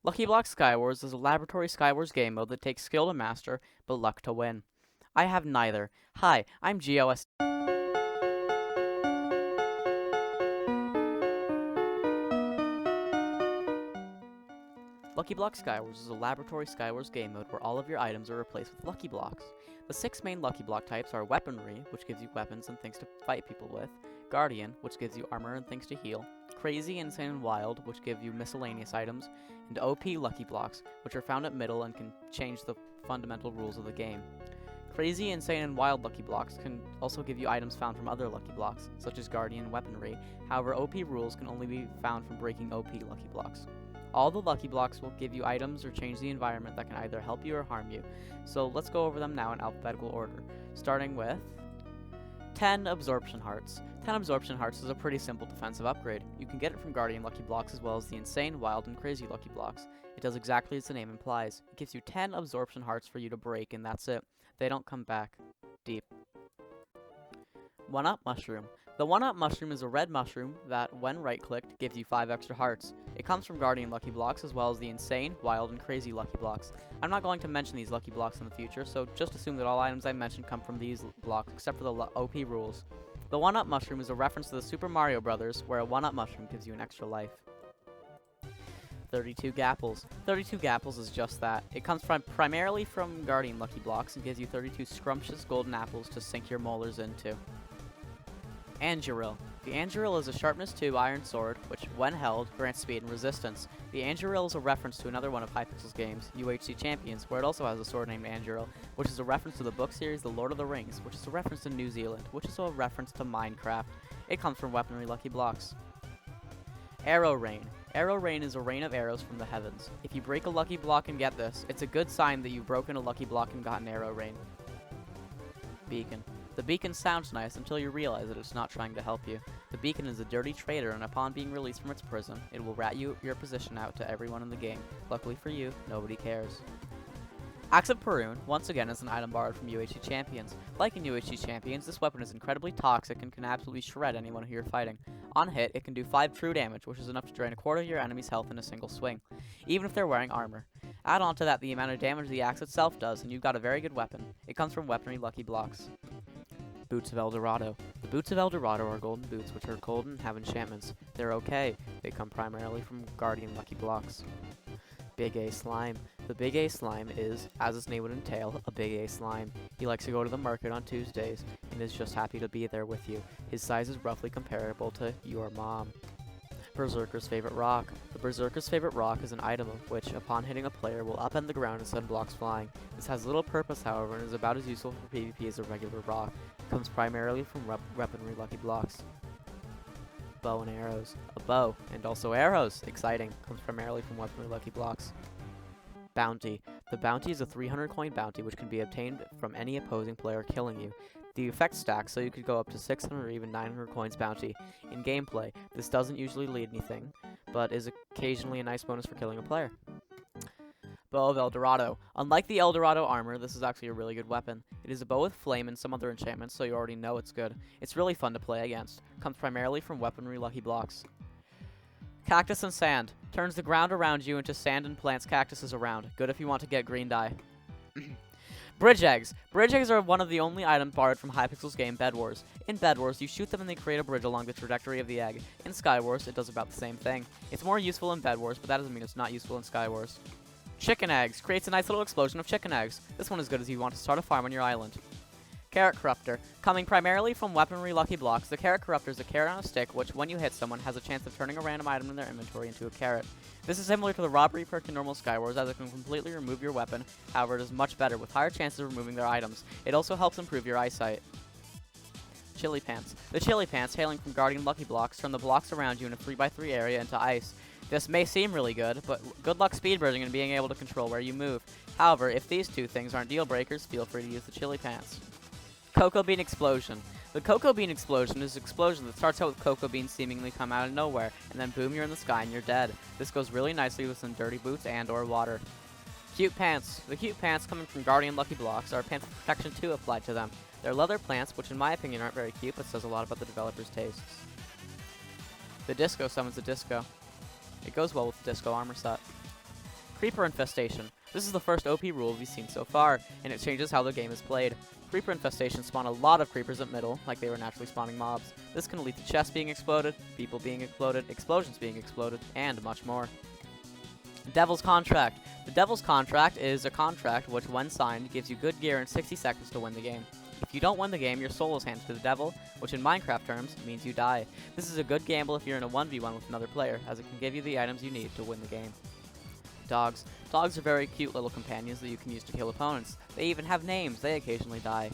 Lucky Block Skywars is a laboratory Skywars game mode that takes skill to master, but luck to win. I have neither. Hi, I'm GioSDA. Lucky Block Skywars is a laboratory Skywars game mode where all of your items are replaced with Lucky Blocks. The 6 main Lucky Block types are Weaponry, which gives you weapons and things to fight people with, Guardian, which gives you armor and things to heal, Crazy, Insane, and Wild, which give you miscellaneous items, and OP Lucky Blocks, which are found at middle and can change the fundamental rules of the game. Crazy, Insane, and Wild Lucky Blocks can also give you items found from other Lucky Blocks, such as Guardian and Weaponry. However, OP rules can only be found from breaking OP Lucky Blocks. All the Lucky Blocks will give you items or change the environment that can either help you or harm you. So let's go over them now in alphabetical order, starting with 10 Absorption Hearts. 10 Absorption Hearts is a pretty simple defensive upgrade. You can get it from Guardian Lucky Blocks as well as the Insane, Wild, and Crazy Lucky Blocks. It does exactly as the name implies. It gives you 10 Absorption Hearts for you to break, and that's it. They don't come back. Deep. 1-Up Mushroom. The 1-Up Mushroom is a red mushroom that, when right-clicked, gives you 5 extra hearts. It comes from Guardian Lucky Blocks as well as the Insane, Wild, and Crazy Lucky Blocks. I'm not going to mention these Lucky Blocks in the future, so just assume that all items I mentioned come from these blocks, except for the OP rules. The 1-Up Mushroom is a reference to the Super Mario Bros., where a 1-Up Mushroom gives you an extra life. 32 Gapples. 32 Gapples is just that. It comes primarily from Guardian Lucky Blocks and gives you 32 scrumptious golden apples to sink your molars into. Angeril. The Angeril is a sharpness 2 iron sword, which, when held, grants speed and resistance. The Angeril is a reference to another one of Hypixel's games, UHC Champions, where it also has a sword named Angeril, which is a reference to the book series The Lord of the Rings, which is a reference to New Zealand, which is a reference to Minecraft. It comes from Weaponry Lucky Blocks. Arrow Rain. Arrow Rain is a rain of arrows from the heavens. If you break a Lucky Block and get this, it's a good sign that you've broken a Lucky Block and gotten Arrow Rain. Beacon. The beacon sounds nice until you realize that it's not trying to help you. The beacon is a dirty traitor, and upon being released from its prison, it will rat your position out to everyone in the game. Luckily for you, nobody cares. Axe of Perun, once again, is an item borrowed from UHC Champions. Like in UHC Champions, this weapon is incredibly toxic and can absolutely shred anyone who you're fighting. On hit, it can do 5 true damage, which is enough to drain a quarter of your enemy's health in a single swing, even if they're wearing armor. Add on to that the amount of damage the axe itself does, and you've got a very good weapon. It comes from Weaponry Lucky Blocks. Boots of Eldorado. The Boots of Eldorado are golden boots which are golden and have enchantments. They're okay. They come primarily from Guardian Lucky Blocks. Big A Slime. The Big A Slime is, as its name would entail, a Big A Slime. He likes to go to the market on Tuesdays and is just happy to be there with you. His size is roughly comparable to your mom. Berserker's Favorite Rock. The Berserker's Favorite Rock is an item of which, upon hitting a player, will upend the ground and send blocks flying. This has little purpose, however, and is about as useful for PvP as a regular rock. It comes primarily from Weaponry Lucky Blocks. Bow and Arrows. A bow, and also arrows, exciting, comes primarily from Weaponry Lucky Blocks. Bounty. The bounty is a 300 coin bounty which can be obtained from any opposing player killing you. The effect stacks, so you could go up to 600 or even 900 coins bounty. In gameplay, this doesn't usually lead anything, but is occasionally a nice bonus for killing a player. Bow of Eldorado. Unlike the Eldorado armor, this is actually a really good weapon. It is a bow with flame and some other enchantments, so you already know it's good. It's really fun to play against. Comes primarily from Weaponry Lucky Blocks. Cactus and Sand. Turns the ground around you into sand and plants cactuses around. Good if you want to get green dye. Bridge Eggs. Bridge Eggs are one of the only items borrowed from Hypixel's game Bed Wars. In Bed Wars, you shoot them and they create a bridge along the trajectory of the egg. In Skywars, it does about the same thing. It's more useful in Bed Wars, but that doesn't mean it's not useful in Skywars. Chicken Eggs. Creates a nice little explosion of chicken eggs. This one is good as you want to start a farm on your island. Carrot Corruptor. Coming primarily from Weaponry Lucky Blocks, the Carrot Corruptor is a carrot on a stick which, when you hit someone, has a chance of turning a random item in their inventory into a carrot. This is similar to the robbery perk in normal Skywars, as it can completely remove your weapon. However, it is much better, with higher chances of removing their items. It also helps improve your eyesight. Chili Pants. The Chili Pants, hailing from Guardian Lucky Blocks, turn the blocks around you in a 3x3 area into ice. This may seem really good, but good luck speed bridging and being able to control where you move. However, if these two things aren't deal breakers, feel free to use the Chili Pants. Cocoa Bean Explosion. The Cocoa Bean Explosion is an explosion that starts out with cocoa beans seemingly come out of nowhere, and then boom, you're in the sky and you're dead. This goes really nicely with some dirty boots and or water. Cute Pants. The Cute Pants, coming from Guardian Lucky Blocks, are pants with Protection 2 applied to them. They're leather plants, which in my opinion aren't very cute, but says a lot about the developer's tastes. The Disco summons a disco. It goes well with the disco armor set. Creeper Infestation. This is the first OP rule we've seen so far, and it changes how the game is played. Creeper Infestation spawn a lot of creepers at middle, like they were naturally spawning mobs. This can lead to chests being exploded, people being exploded, explosions being exploded, and much more. Devil's Contract. The Devil's Contract is a contract which, when signed, gives you good gear in 60 seconds to win the game. If you don't win the game, your soul is handed to the devil, which in Minecraft terms means you die. This is a good gamble if you're in a 1v1 with another player, as it can give you the items you need to win the game. Dogs. Dogs are very cute little companions that you can use to kill opponents. They even have names. They occasionally die.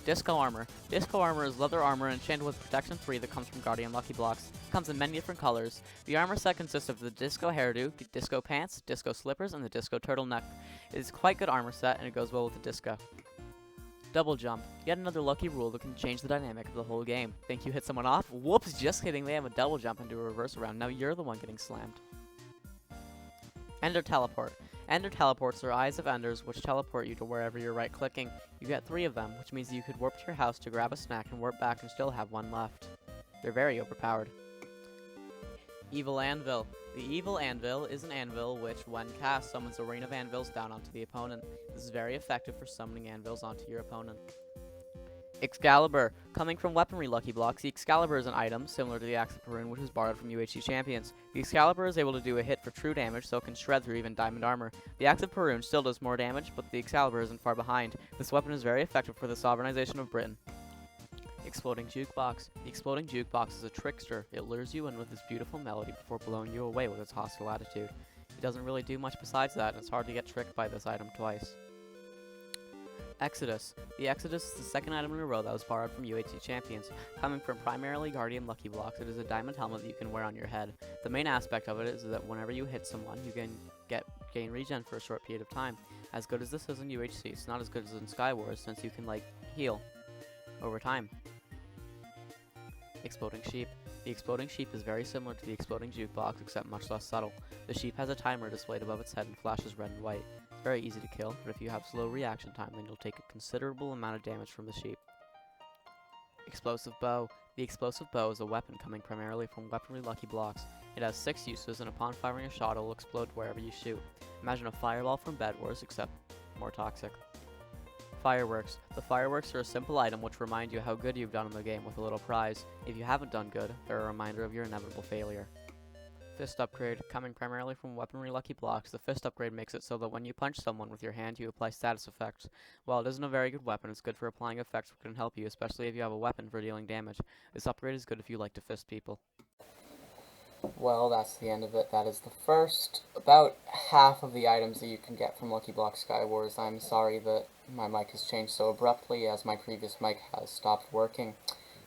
Disco Armor. Disco Armor is leather armor enchanted with Protection 3 that comes from Guardian Lucky Blocks. It comes in many different colors. The armor set consists of the Disco Hairdo, the Disco Pants, Disco Slippers, and the Disco Turtleneck. It is quite good armor set, and it goes well with the Disco. Double Jump. Yet another lucky rule that can change the dynamic of the whole game. Think you hit someone off? Whoops, just kidding, they have a double jump and do a reverse around. Now you're the one getting slammed. Ender Teleport. Ender teleports are eyes of enders which teleport you to wherever you're right clicking. You get 3 of them, which means you could warp to your house to grab a snack and warp back and still have 1 left. They're very overpowered. Evil Anvil. The Evil Anvil is an anvil which, when cast, summons a rain of anvils down onto the opponent. This is very effective for summoning anvils onto your opponent. Excalibur. Coming from weaponry Lucky Blocks, the Excalibur is an item similar to the Axe of Perun, which was borrowed from UHC champions. The Excalibur is able to do a hit for true damage, so it can shred through even diamond armor. The Axe of Perun still does more damage, but the Excalibur isn't far behind. This weapon is very effective for the sovereignization of Britain. Exploding Jukebox. The Exploding Jukebox is a trickster. It lures you in with its beautiful melody before blowing you away with its hostile attitude. It doesn't really do much besides that, and it's hard to get tricked by this item twice. Exodus. The Exodus is the second item in a row that was borrowed from UHC champions. Coming from primarily Guardian Lucky Blocks, it is a diamond helmet that you can wear on your head. The main aspect of it is that whenever you hit someone, you can gain regen for a short period of time. As good as this is in UHC, it's not as good as in Skywars, since you can, heal over time. Exploding Sheep. The Exploding Sheep is very similar to the Exploding Jukebox, except much less subtle. The sheep has a timer displayed above its head and flashes red and white. It's very easy to kill, but if you have slow reaction time, then you'll take a considerable amount of damage from the sheep. Explosive Bow. The Explosive Bow is a weapon coming primarily from weaponry Lucky Blocks. It has 6 uses, and upon firing a shot, it will explode wherever you shoot. Imagine a fireball from Bed Wars, except more toxic. Fireworks. The fireworks are a simple item which remind you how good you've done in the game with a little prize. If you haven't done good, they're a reminder of your inevitable failure. Fist Upgrade. Coming primarily from weaponry Lucky Blocks, the Fist Upgrade makes it so that when you punch someone with your hand, you apply status effects. While it isn't a very good weapon, it's good for applying effects which can help you, especially if you have a weapon for dealing damage. This upgrade is good if you like to fist people. Well, that's the end of it. That is the first, about half of the items that you can get from Lucky Block Skywars. I'm sorry that my mic has changed so abruptly, as my previous mic has stopped working.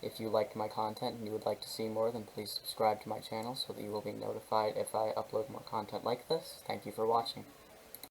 If you liked my content and you would like to see more, then please subscribe to my channel so that you will be notified if I upload more content like this. Thank you for watching.